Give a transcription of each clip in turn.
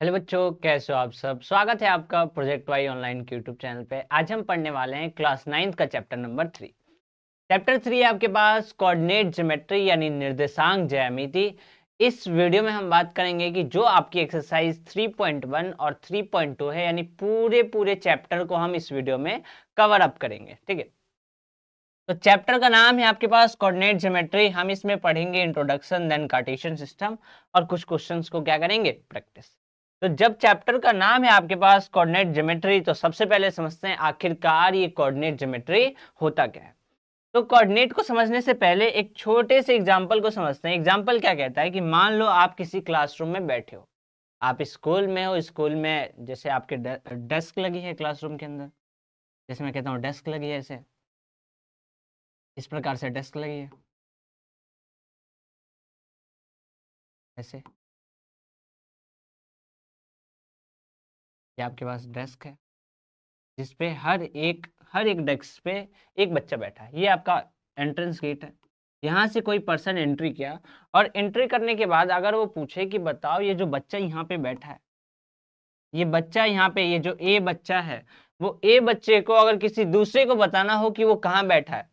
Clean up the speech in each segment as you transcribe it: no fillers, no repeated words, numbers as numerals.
Hello बच्चों, कैसे हो आप सब। स्वागत है आपका प्रोजेक्ट वाई ऑनलाइन के यूट्यूब चैनल पे। आज हम पढ़ने वाले हैं क्लास 9 का चैप्टर नंबर 3। चैप्टर 3 है आपके पास कोऑर्डिनेट ज्योमेट्री यानी निर्देशांक ज्यामिति। इस वीडियो में हम बात करेंगे कि जो आपकी एक्सरसाइज 3.1 और 3.2 है, यानी पूरे पूरे चैप्टर को हम इस वीडियो में कवर अप करेंगे। ठीक है, तो चैप्टर का नाम है आपके पास कोऑर्डिनेट ज्योमेट्री। हम इसमें पढ़ेंगे इंट्रोडक्शन, देन कार्टेशियन सिस्टम और कुछ क्वेश्चंस को क्या करेंगे, प्रैक्टिस। तो जब चैप्टर का नाम है आपके पास कोऑर्डिनेट ज्योमेट्री, तो सबसे पहले समझते हैं आखिरकार ये कोऑर्डिनेट ज्योमेट्री होता क्या है। तो कोऑर्डिनेट को समझने से पहले एक छोटे से एग्जांपल को समझते हैं। एग्जांपल क्या कहता है कि मान लो आप किसी क्लासरूम में बैठे हो, आप स्कूल में हो। स्कूल में जैसे आपके डेस्क लगी है क्लासरूम के अंदर, जैसे मैं कहता हूँ डेस्क लगी है, ऐसे इस प्रकार से डेस्क लगी है, ऐसे ये आपके पास डेस्क है जिसपे हर एक डेस्क पे एक बच्चा बैठा है। ये आपका एंट्रेंस गेट है। यहाँ से कोई पर्सन एंट्री किया और एंट्री करने के बाद अगर वो पूछे कि बताओ ये जो बच्चा यहाँ पे बैठा है, ये बच्चा यहाँ पे, ये जो ए बच्चा है, वो ए बच्चे को अगर किसी दूसरे को बताना हो कि वो कहाँ बैठा है,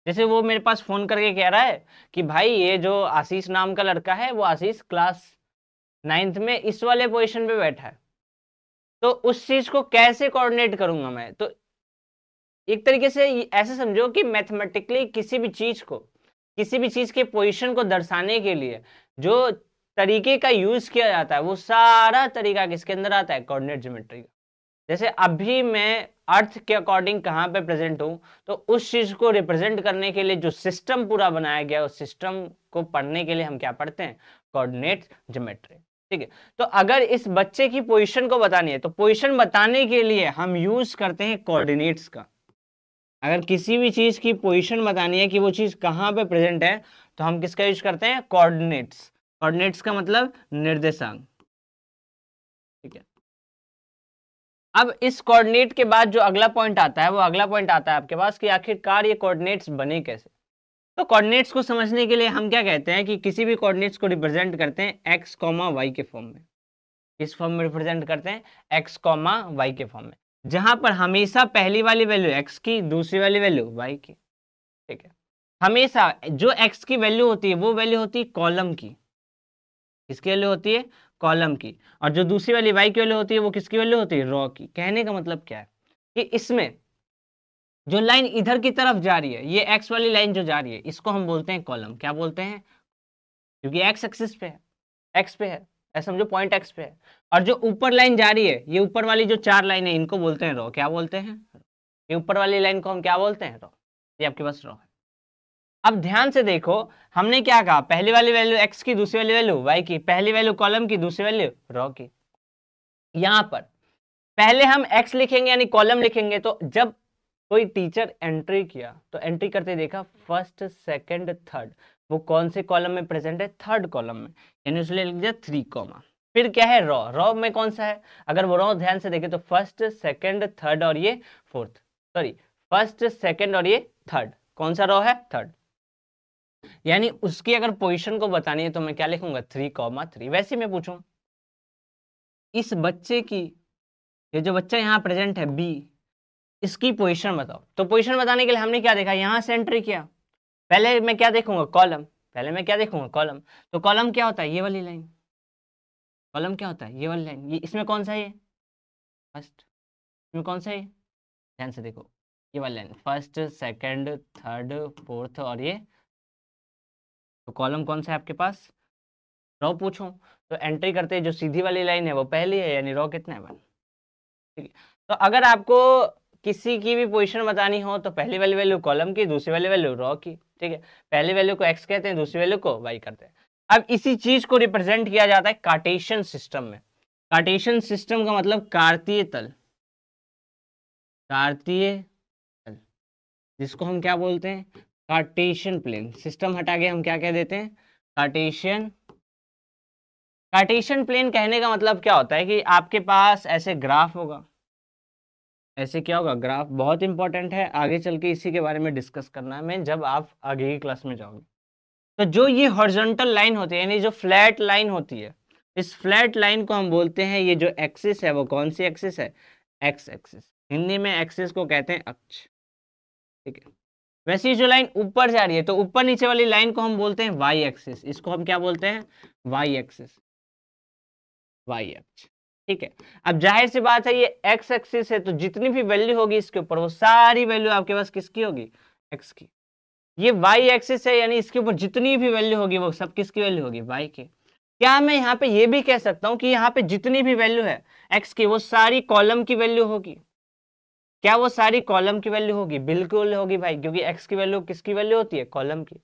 जैसे वो मेरे पास फोन करके कह रहा है कि भाई ये जो आशीष नाम का लड़का है, वो आशीष क्लास 9th में इस वाले पोजीशन पे बैठा है, तो उस चीज को कैसे कोऑर्डिनेट करूंगा मैं। तो एक तरीके से ऐसे समझो कि मैथमेटिकली किसी भी चीज के पोजीशन को दर्शाने के लिए जो तरीके का यूज किया जाता है, वो सारा तरीका किसके अंदर आता है, कोऑर्डिनेट ज्योमेट्री का। जैसे अभी मैं अर्थ के अकॉर्डिंग कहाँ पे प्रेजेंट हूँ, तो उस चीज को रिप्रेजेंट करने के लिए जो सिस्टम पूरा बनाया गया, उस सिस्टम को पढ़ने के लिए हम क्या पढ़ते हैं, कोऑर्डिनेट ज्योमेट्री। ठीक है, तो अगर इस बच्चे की पोजीशन को बतानी है, तो पोजीशन बताने के लिए हम यूज करते हैं कोऑर्डिनेट्स का। अगर किसी भी चीज की पोजीशन बतानी है कि वो चीज कहाँ पे प्रेजेंट है, तो हम किसका यूज करते हैं, कोऑर्डिनेट्स। कोऑर्डिनेट्स का मतलब निर्देशांक। ठीक है, अब इस कोऑर्डिनेट के बाद जो अगला पॉइंट आता है, वो अगला पॉइंट आता है आपके पास कि आखिरकार ये कोऑर्डिनेट्स बने कैसे। तो कोऑर्डिनेट्स को समझने के लिए हम क्या कहते हैं कि किसी भी कोऑर्डिनेट्स को रिप्रेजेंट करते हैं एक्स कॉमा वाई के फॉर्म में। किस फॉर्म में रिप्रेजेंट करते हैं, एक्स कॉमा वाई के फॉर्म में, जहां पर हमेशा पहली वाली वैल्यू एक्स की, दूसरी वाली वैल्यू वाई की। ठीक है, हमेशा जो एक्स की वैल्यू होती है वो वैल्यू होती है कॉलम की। किसकी वैल्यू होती है, कॉलम की। और जो दूसरी वाली वाई की वैल्यू होती है वो किसकी वैल्यू होती है, रो की। कहने का मतलब क्या है कि इसमें जो लाइन इधर की तरफ जा रही है, ये एक्स वाली लाइन जो जा रही है, इसको हम बोलते हैं कॉलम। क्या बोलते हैं, क्योंकि एक्स एक्सिस पे है, एक्स पे है, ऐसा समझो पॉइंट एक्स पे है। और जो ऊपर लाइन जा रही है, ये ऊपर वाली जो 4 लाइन है, इनको बोलते हैं रो। क्या बोलते हैं, ये ऊपर वाली लाइन को हम क्या बोलते हैं, रो। ये आपके पास रो है। अब ध्यान से देखो, हमने क्या कहा, पहली वाली वैल्यू एक्स की, दूसरी वाली वैल्यू वाई की, पहली वैल्यू कॉलम की, दूसरी वैल्यू रो की। यहां पर पहले हम एक्स लिखेंगे यानी कॉलम लिखेंगे, तो जब कोई टीचर एंट्री किया तो एंट्री करते देखा फर्स्ट सेकंड थर्ड, वो कौन से कॉलम में प्रेजेंट है, थर्ड कॉलम में, यानी उसने लिख दिया 3 कॉमा। फिर क्या है, रो। रो में कौन सा है, अगर वो रो ध्यान से देखे तो फर्स्ट सेकंड थर्ड और ये फोर्थ, सॉरी फर्स्ट सेकंड और ये थर्ड, कौन सा रो है, थर्ड। यानी उसकी अगर पोजीशन को बतानी है तो मैं क्या लिखूंगा, 3,3। वैसे मैं पूछूं इस बच्चे की, ये जो बच्चा यहाँ प्रेजेंट है बी, इसकी पोजीशन बताओ। तो पोजीशन बताने के लिए हमने क्या देखा, यहां से एंट्री किया, पहले मैं क्या देखूंगा, कॉलम। पहले मैं क्या देखूंगा, कॉलम। तो कॉलम क्या होता है, ये वाली लाइन। कॉलम क्या होता है, ये वाली लाइन। ये इसमें कौन सा है, फर्स्ट। इसमें कौन सा है, ध्यान से देखो, ये वाली line, first second third fourth और ये। तो कॉलम कौन सा है आपके पास, रो पूछूं तो एंट्री करते जो सीधी वाली लाइन है वो पहली है, यानी रो कितना है, 1। ठीक है, तो अगर आपको किसी की भी पोजीशन बतानी हो तो पहली वाली वैल्यू कॉलम की, दूसरी वाली वैल्यू रो की। ठीक है, पहली वैल्यू को एक्स कहते हैं, दूसरी वैल्यू को वाई करते हैं। अब इसी चीज को रिप्रेजेंट किया जाता है कार्टेशियन सिस्टम में। कार्टेशियन सिस्टम का मतलब कार्तीय तल, कार्तीय तल, जिसको हम क्या बोलते हैं, कार्टेशियन प्लेन। सिस्टम हटा के हम क्या कह देते हैं, कार्टेशियन। कार्टेशियन प्लेन कहने का मतलब क्या होता है कि आपके पास ऐसे ग्राफ होगा, ऐसे क्या होगा, ग्राफ। बहुत इंपॉर्टेंट है, आगे चल के इसी के बारे में डिस्कस करना है मैं जब आप आगे की क्लास में जाओगे। तो जो ये हॉरिजॉन्टल लाइन होती है, यानी जो फ्लैट लाइन होती है, इस फ्लैट लाइन को हम बोलते हैं, ये जो एक्सिस है वो कौन सी एक्सिस है? X axis. हिंदी में एक्सिस को कहते हैं अक्ष, ठीक है। वैसे ही जो लाइन ऊपर जा रही है, तो ऊपर नीचे वाली लाइन को हम बोलते हैं वाई एक्सिस। इसको हम क्या बोलते हैं? वाई एक्सिस, वाई अक्ष, ठीक है। अब जाहिर सी बात है ये एक्स एक्सिस है, तो जितनी भी वैल्यू होगी इसके ऊपर वो सारी वैल्यू आपके पास किसकी होगी? एक्स की। ये वाई एक्सिस है, यानी इसके ऊपर जितनी भी वैल्यू होगी वो सब किसकी वैल्यू होगी? वाई की। क्या मैं यहाँ पे ये भी कह सकता हूँ कि यहाँ पे जितनी भी वैल्यू है एक्स की वो सारी कॉलम की वैल्यू होगी? क्या वो सारी कॉलम की वैल्यू होगी? बिल्कुल होगी भाई, क्योंकि एक्स की वैल्यू किसकी वैल्यू होती है? कॉलम की।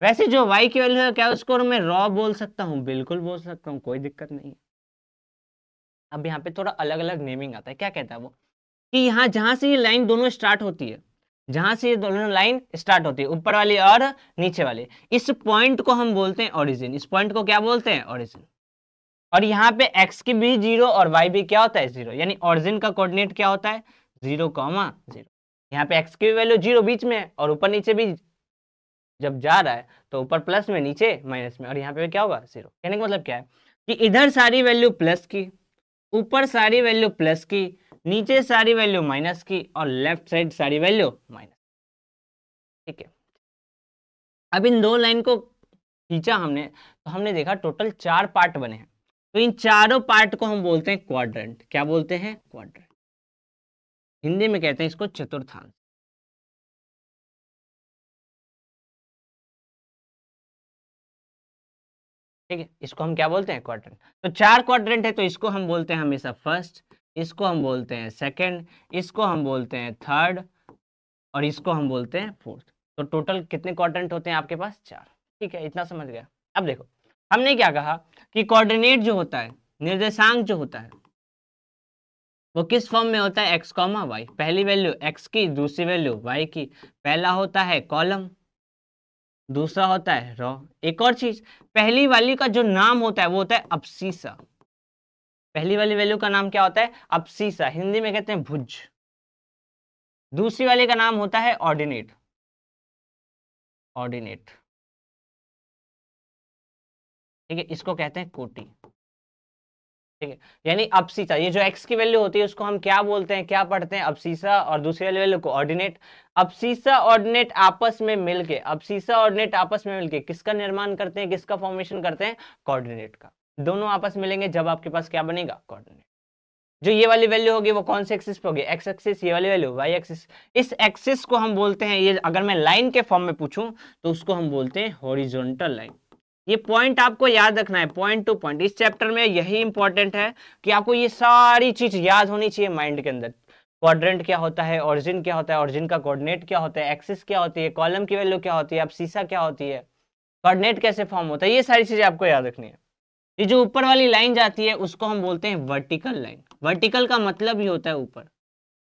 वैसे जो वाई की वैल्यू है, क्या उसको मैं रॉ बोल सकता हूँ? बिल्कुल बोल सकता हूँ, कोई दिक्कत नहीं। अब यहाँ पे थोड़ा अलग अलग नेमिंग आता है। क्या कहता है वो कि यहाँ जहां से ये लाइन दोनों स्टार्ट होती है, जहां से ये दोनों लाइन स्टार्ट होती है, ऊपर वाली और नीचे वाली, इस पॉइंट को हम बोलते हैं ओरिजिन। इस पॉइंट को क्या बोलते हैं? ओरिजिन। और यहाँ पे x की भी 0 और y भी क्या होता है? 0, यानी ओरिजिन का कोऑर्डिनेट क्या होता है? 0,0। यहाँ पे x की वैल्यू 0 बीच में है, और ऊपर नीचे भी जब जा रहा है तो ऊपर प्लस में, नीचे माइनस में, और यहाँ पे क्या होगा? 0। कहने का मतलब क्या है कि इधर सारी वैल्यू प्लस की, ऊपर सारी वैल्यू प्लस की, नीचे सारी वैल्यू माइनस की, और लेफ्ट साइड सारी वैल्यू माइनस, ठीक है। अब इन दो लाइन को खींचा हमने, तो हमने देखा टोटल 4 पार्ट बने हैं। तो इन चारों पार्ट को हम बोलते हैं क्वाड्रेंट। क्या बोलते हैं? क्वाड्रेंट। हिंदी में कहते हैं इसको चतुर्थांश, ठीक है। इसको हम क्या बोलते हैं? क्वाड्रेंट। तो 4 क्वाड्रेंट है, तो इसको हम बोलते हैं हमेशा फर्स्ट, इसको हम बोलते हैं सेकंड, इसको हम बोलते हैं थर्ड, और इसको हम बोलते हैं फोर्थ। तो टोटल कितने क्वाड्रेंट होते हैं आपके पास? 4, ठीक है। इतना समझ गया। अब देखो हमने क्या कहा कि कोऑर्डिनेट जो होता है, निर्देशांक जो होता है, वो किस फॉर्म में होता है? X comma Y. पहली वैल्यू एक्स की, दूसरी वैल्यू वाई की। पहला होता है कॉलम, दूसरा होता है रो। एक और चीज, पहली वाली का जो नाम होता है वो होता है अबसीसा। पहली वाली वैल्यू का नाम क्या होता है? अबसीसा, हिंदी में कहते हैं भुज। दूसरी वाले का नाम होता है ऑर्डिनेट, ऑर्डिनेट, ठीक है। इसको कहते हैं कोटि, ठीक है। यानी अबसीसा, ये जो एक्स की वैल्यू होती है उसको हम क्या बोलते हैं? क्या पढ़ते हैं? अबसीसा। और दूसरी वाली वैल्यू को ऑर्डिनेट। अबसीसा ऑर्डिनेट आपस में मिलके, अबसीसा ऑर्डिनेट आपस में मिलके किसका निर्माण करते हैं? किसका फॉर्मेशन करते हैं? कोऑर्डिनेट का। दोनों आपस मिलेंगे जब आपके पास क्या बनेगा? कोऑर्डिनेट। जो ये वाली वैल्यू होगी वो कौन से एक्सिस पे होगी? X axis. ये वाली वैल्यू वाई एक्सिस। इस एक्सिस को हम बोलते हैं, ये अगर मैं लाइन के फॉर्म में पूछूं तो उसको हम बोलते हैं हॉरिजॉन्टल लाइन। ये पॉइंट आपको याद रखना है, पॉइंट टू पॉइंट। इस चैप्टर में यही इंपॉर्टेंट है कि आपको ये सारी चीज याद होनी चाहिए माइंड के अंदर। क्वाड्रेंट क्या होता है, ऑरिजिन क्या होता है, ऑरिजिन का कोऑर्डिनेट क्या होता है, एक्सिस क्या होती है, कॉलम की वैल्यू क्या होती है, अबसीसा क्या होती है, कोऑर्डिनेट कैसे फॉर्म होता है, ये सारी चीजें आपको याद रखनी है। ये जो ऊपर वाली लाइन जाती है उसको हम बोलते हैं वर्टिकल लाइन। वर्टिकल का मतलब ही होता है ऊपर,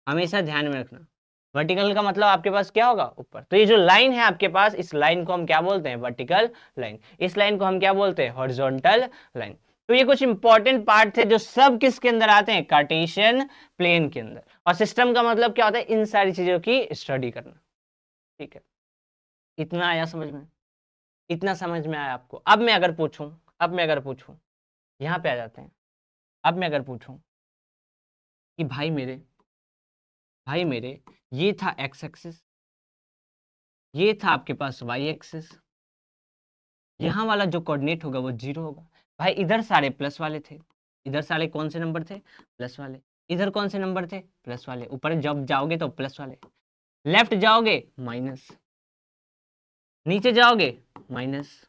हमेशा ध्यान में रखना। वर्टिकल का मतलब आपके पास क्या होगा? ऊपर। तो ये जो लाइन है आपके पास, इस लाइन को हम क्या बोलते हैं? Vertical line. इस लाइन को हम क्या बोलते हैं? Horizontal line. तो ये कुछ इंपॉर्टेंट पार्ट थे जो सब किसके अंदर आते हैं? कार्टेशियन प्लेन के अंदर। और सिस्टम का मतलब क्या होता है? इन सारी चीजों की स्टडी करना, ठीक है। इतना आया समझ में? इतना समझ में आया आपको? अब मैं अगर पूछूं यहाँ पे आ जाते हैं। अब मैं अगर पूछूं कि भाई मेरे ये था एक्स एक्सिस, ये था आपके पास वाई एक्सिस, यहाँ वाला जो कोऑर्डिनेट होगा वो 0 होगा। भाई इधर सारे प्लस वाले थे, इधर सारे कौन से नंबर थे? प्लस वाले। इधर कौन से नंबर थे? प्लस वाले। ऊपर जब जाओगे तो प्लस वाले, लेफ्ट जाओगे माइनस, नीचे जाओगे माइनस।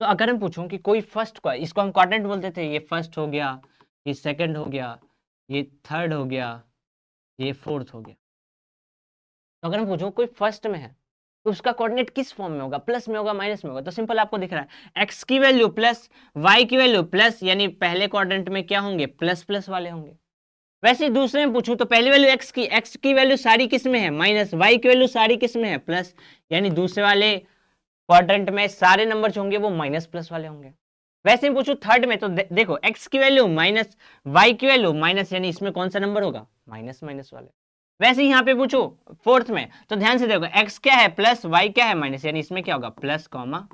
तो अगर मैं पूछूं कि कोई फर्स्ट को, इसको हम क्वाड्रेंट बोलते थे, ये फर्स्ट हो गया, ये सेकंड हो गया, ये थर्ड हो गया, ये फोर्थ हो गया। तो अगर मैं पूछूं कोई फर्स्ट में है तो उसका कोऑर्डिनेट किस फॉर्म में होगा? प्लस में होगा, माइनस में होगा? तो सिंपल आपको दिख रहा है, एक्स की वैल्यू प्लस, वाई की वैल्यू प्लस, यानी पहले क्वाड्रेंट में क्या होंगे? प्लस प्लस वाले होंगे। वैसे ही दूसरे में पूछूं तो पहली वैल्यू एक्स की वैल्यू सारी किस में है? माइनस। वाई की वैल्यू सारी किस में है? प्लस। यानी दूसरे वाले क्वाड्रेंट में सारे नंबर जो होंगे वो माइनस प्लस वाले होंगे। वैसे ही पूछूं थर्ड में तो देखो, एक्स की वैल्यू माइनस, वाई की वैल्यू माइनस, यानी इसमें कौन सा नंबर होगा? माइनस माइनस वाले। वैसे ही यहाँ पे पूछो फोर्थ में तो ध्यान से देखो, एक्स क्या है? प्लस, वाई क्या है? माइनस, यानी इसमें क्या होगा? Plus comma.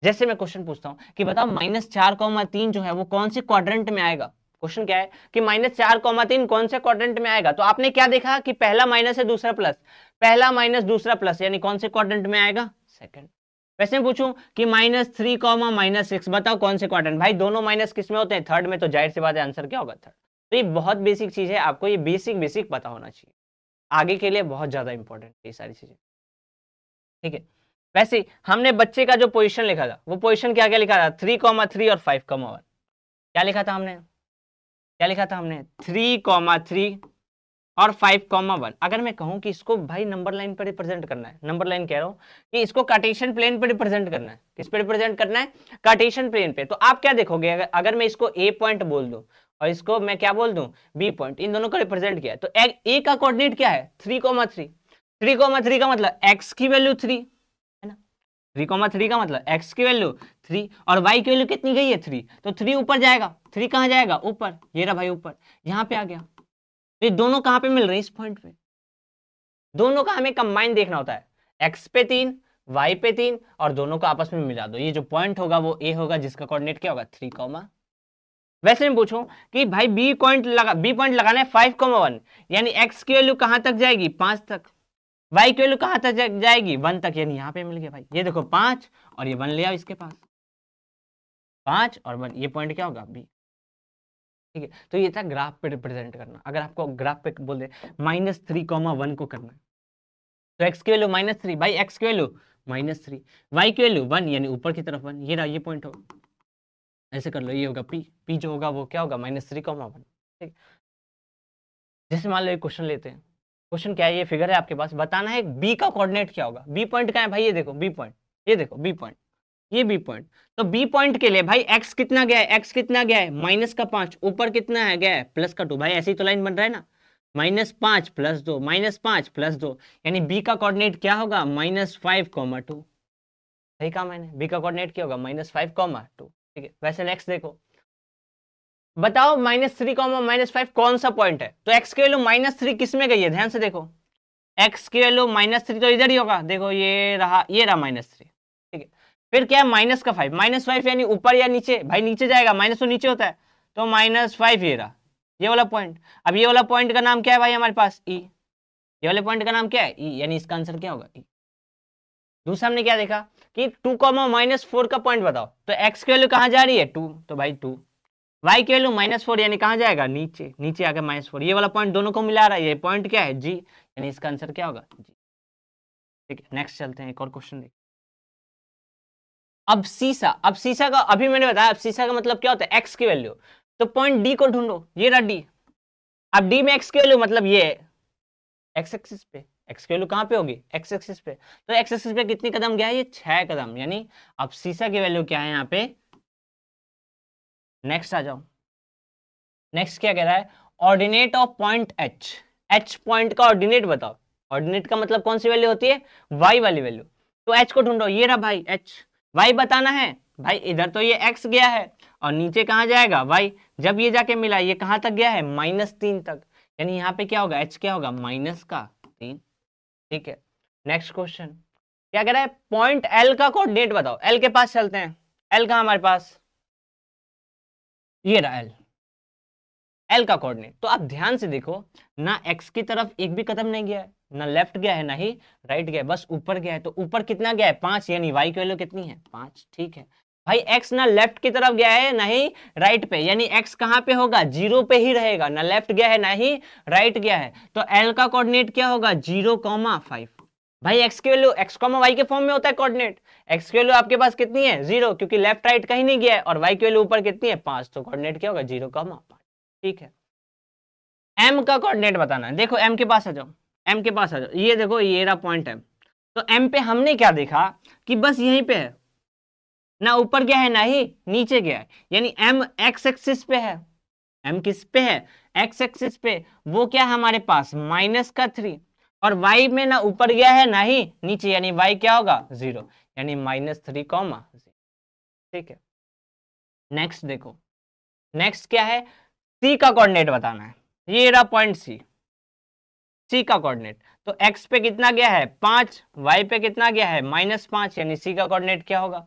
जैसे मैं क्वेश्चन पूछता हूं कि बताओ -4,3 जो है वो कौन से क्वाड्रेंट में आएगा। क्वेश्चन क्या है कि -4,3 कौन से क्वाड्रेंट में आएगा। तो आपने क्या देखा कि पहला माइनस है दूसरा प्लस, पहला माइनस दूसरा प्लस, यानी कौन से क्वाड्रेंट में आएगा, सेकंड। वैसे मैं पूछूं कि -3, -6 बताओ कौन से क्वाड्रेंट। भाई दोनों माइनस किस में होते हैं, थर्ड में। तो जाहिर सी बात है आंसर क्या होगा, थर्ड। तो ये बहुत बेसिक चीज है, आपको ये बेसिक पता होना चाहिए, आगे के लिए बहुत ज्यादा इंपॉर्टेंट है ये सारी चीजें, ठीक है। वैसे हमने बच्चे का जो पोजीशन लिखा था वो पोजीशन क्या क्या लिखा था, 3,3 और 5,1। क्या लिखा था हमने, क्या लिखा था हमने, 3,3 और 5,1। अगर मैं कहूं कि इसको भाई नंबर लाइन पर रिप्रेजेंट करना है, नंबर लाइन कह रहा हूं कि इसको कार्टेशियन प्लेन पर रिप्रेजेंट करना है, किस पे रिप्रेजेंट करना है, कार्टेशियन प्लेन पे। तो आप क्या देखोगे, अगर मैं इसको ए पॉइंट बोल दूं और इसको मैं क्या बोल दूं, बी पॉइंट, इन दोनों को रिप्रेजेंट किया, तो ए का कोऑर्डिनेट क्या है, 3,3। 3,3 का मतलब एक्स की वैल्यू 3 है ना, 3,3 का मतलब x की वैल्यू 3 और y की वैल्यू कितनी गई है 3, तो 3 ऊपर जाएगा, 3 कहां जाएगा, ऊपर, ये रहा भाई ऊपर, यहां पे आ गया। तो ये दोनों कहां पे मिल रहे हैं, इस पॉइंट पे। दोनों का हमें कंबाइन देखना होता है, x पे 3, y पे 3, और दोनों को आपस में मिला दो। ये जो पॉइंट होगा वो a होगा, जिसका कोऑर्डिनेट क्या होगा, 3, वैसे मैं पूछूं कि भाई बी पॉइंट लगाना है 5,1, यानी x की वैल्यू कहां तक जाएगी, 5 तक, y की वैल्यू कहां तक जाएगी, 1 तक, यानी यहां पे मिल गया भाई। ये देखो 5 और ये 1 ले आओ इसके पास, 5 और 1, ये पॉइंट क्या होगा, बी, ठीक है। तो ये था ग्राफ पे रिप्रेजेंट करना। अगर आपको ग्राफ पे बोल दे -3,1 को करना है, तो x की वैल्यू -3, भाई x की वैल्यू -3, y की वैल्यू 1, यानी ऊपर की तरफ 1, ये रहा, ये पॉइंट होगा। ऐसे कर लो, ये होगा p जो होगा वो क्या होगा, -3,1, ठीक। जैसे मान लो एक क्वेश्चन लेते हैं, क्वेश्चन क्या है, ये फिगर है आपके पास, बताना है बी का कोऑर्डिनेट क्या होगा। बी पॉइंट क्या है भाई, ये देखो बी पॉइंट, ये देखो बी पॉइंट, ये बी पॉइंट। तो बी पॉइंट के लिए भाई एक्स कितना गया है, एक्स कितना गया है, -5, ऊपर कितना है गया है, +2। भाई ऐसी तो लाइन बन रहा है ना, -5 + 2, -5 + 2, यानी बी का कोऑर्डिनेट क्या होगा, -5,2। सही कहा मैंने, बी का कोऑर्डिनेट क्या होगा, -5,2, ठीक है। वैसे नेक्स्ट देखो, बताओ -3, -5 कौन सा पॉइंट है। तो एक्स की वैल्यू -3 किस में गई है, ध्यान से देखो, एक्स की वैल्यू -3 तो इधर ही होगा, देखो ये रहा, ये रहा -3, ठीक है। फिर क्या है, -5 यानी ऊपर या नीचे, भाई नीचे जाएगा, माइनस तो नीचे होता है, तो -5 ये रहा, ये वाला पॉइंट। अब ये वाला पॉइंट का नाम क्या है भाई हमारे पास, ई, ये वाले पॉइंट का नाम क्या है, ई, यानी इसका आंसर क्या होगा, ई। दूसरा हमने क्या देखा कि 2, -4 का पॉइंट बताओ, तो एक्स की वैल्यू कहां जा रही है, 2, तो भाई 2, y की वैल्यू -4, यानी कहां जाएगा, नीचे, नीचे आकर -4, ये वाला पॉइंट दोनों को मिला रहा है, ये पॉइंट क्या है, जी, यानी इसका आंसर क्या होगा, जी, ठीक है। नेक्स्ट चलते हैं, एक और क्वेश्चन देखते हैं। अब सीसा का अभी मैंने बताया, अब सीसा का मतलब क्या होता है, एक्स की वैल्यू। तो पॉइंट डी को ढूंढो, ये रहा डी। अब डी में एक्स की वैल्यू मतलब ये एक्स एक्सिस पे, एक्स की वैल्यू कहां पे होगी, एक्स एक्सिस पे। तो एक्स एक्सिस पे कितनी कदम गया है, ये 6 कदम, यानी अब सीसा की वैल्यू क्या है यहाँ पे। नेक्स्ट आ जाओ, नेक्स्ट क्या कह रहा है, ordinate of point H, H point का ऑर्डिनेट बताओ। ऑर्डिनेट का मतलब कौन सी वैल्यू होती है, वाई वाली वैल्यू। तो एच को ढूंढो, ये रहा भाई एच, वाई बताना है। भाई इधर तो ये एक्स गया है और नीचे कहां जाएगा, वाई। जब ये जाके मिला, ये कहां तक गया है, -3 तक, यानी यहाँ पे क्या होगा, एच क्या होगा, -3, ठीक है। नेक्स्ट क्वेश्चन क्या कह रहा है, पॉइंट एल का कोऑर्डिनेट बताओ। एल के पास चलते हैं, एल कहां हमारे पास, ये रहा एल, एल का कोऑर्डिनेट। तो आप ध्यान से देखो ना, एक्स की तरफ एक भी कदम नहीं गया है, ना लेफ्ट गया है ना ही राइट गया है, बस ऊपर गया है। तो ऊपर कितना गया है, 5, यानी वाई की वैल्यू कितनी है, 5, ठीक है। भाई एक्स ना लेफ्ट की तरफ गया है ना ही राइट पे, यानी एक्स कहां पे होगा, 0 पे ही रहेगा, ना लेफ्ट गया है ना ही राइट गया है। तो एल का कोऑर्डिनेट क्या होगा, 0,5। भाई एक्स की वैल्यू एक्स कॉमा वाई के फॉर्म में होता है कोऑर्डिनेट, एक्स की वैल्यू आपके पास कितनी है, 0, क्योंकि लेफ्ट राइट कहीं नहीं गया है, और वाई की वैल्यू ऊपर कितनी है, 5, तो कोऑर्डिनेट क्या होगा, 0,5, ठीक है। एम का कोऑर्डिनेट बताना है, देखो एम के पास आ जाओ, एम के पास आ जाओ, ये देखो ये रहा पॉइंट एम। तो एम पे हमने क्या देखा कि बस यहीं पे है, ना ऊपर गया है ना ही नीचे गया है, यानी एम एक्स एक्सिस पे है। एम किस पे है, एक्स एक्सिस पे। वो क्या है हमारे पास, -3, और वाई में ना ऊपर गया है ना ही नीचे, यानी वाई क्या होगा, 0, यानी -3, ठीक है। नेक्स्ट देखो, नेक्स्ट क्या है, सी का कोऑर्डिनेट बताना है, ये रहा पॉइंट सी, सी का कोऑर्डिनेट। तो एक्स पे कितना गया है, 5, वाई पे कितना गया है, -5, यानी सी का कोऑर्डिनेट क्या होगा,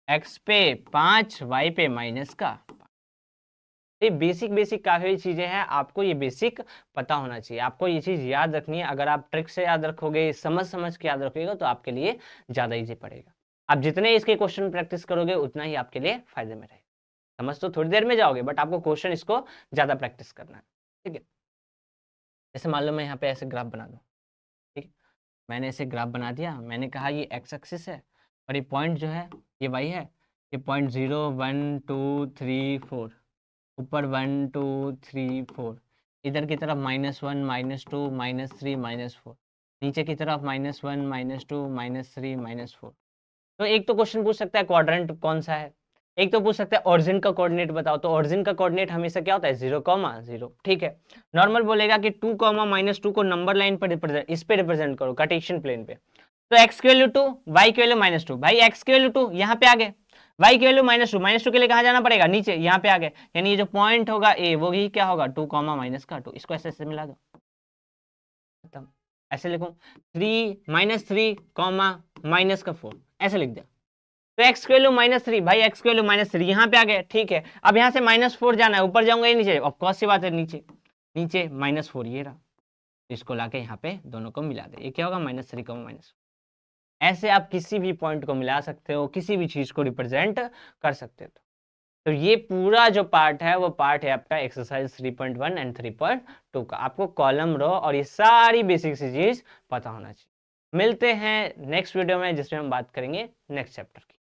x पे 5 y पे माइनस का। ये बेसिक काफी चीजें हैं, आपको ये बेसिक पता होना चाहिए, आपको ये चीज याद रखनी है। अगर आप ट्रिक से याद रखोगे, समझ के याद रखोगे तो आपके लिए ज्यादा इजी पड़ेगा। आप जितने इसके क्वेश्चन प्रैक्टिस करोगे उतना ही आपके लिए फायदे में रहेगा। समझ तो थोड़ी देर में जाओगे, बट आपको क्वेश्चन इसको ज्यादा प्रैक्टिस करना है, ठीक है। जैसे मान लो मैं यहाँ पे ऐसे ग्राफ बना दूँ, ठीक है। मैंने ऐसे ग्राफ बना दिया, मैंने कहा ये एक्स एक्सिस है और ये पॉइंट जो है ये वाई है। ये पॉइंट 0 1 2 3 4, ऊपर 1 2 3 4, इधर की तरफ -1 -2 -3 -4, नीचे की तरफ -1 -2 -3 -4। तो एक तो क्वेश्चन पूछ सकता है क्वाड्रेंट कौन सा है, एक तो पूछ सकता है ओरिजिन का कोऑर्डिनेट बताओ। तो ओरिजिन का कोऑर्डिनेट हमेशा क्या होता है 0,0, ठीक है। नॉर्मल बोलेगा कि 2, -2 को नंबर लाइन पर रिप्रेजेंट, इस पे रिप्रेजेंट करो कार्टेशियन प्लेन पे। तो x की वैल्यू 2, y की वैल्यू -2, भाई x की वैल्यू 2 यहाँ पे आ गए, y की वैल्यू -2 के लिए कहाँ जाना पड़ेगा, नीचे, यहाँ पे आ गए। यानी ये जो पॉइंट होगा a वो ही क्या होगा 2, -2, इसको ऐसे ऐसे मिला दो, खत्म। ऐसे लिखो 3 -3, -4, ऐसे लिख दिया। तो x की वैल्यू -3, भाई x की वैल्यू -3 यहाँ पे आ गए, ठीक है। अब यहाँ से -4 जाना है, ऊपर जाऊंगा या नीचे, ऑफ कोर्स सी बात है नीचे, नीचे -4 ये रहा। इसको लाके यहाँ पे दोनों को मिला दे, ये क्या होगा -3, -4। ऐसे आप किसी भी पॉइंट को मिला सकते हो, किसी भी चीज को रिप्रेजेंट कर सकते हो। तो ये पूरा जो पार्ट है वो पार्ट है आपका एक्सरसाइज 3.1 एंड 3.2 का। आपको कॉलम रो और ये सारी बेसिक सी चीज पता होना चाहिए। मिलते हैं नेक्स्ट वीडियो में जिसमें हम बात करेंगे नेक्स्ट चैप्टर की।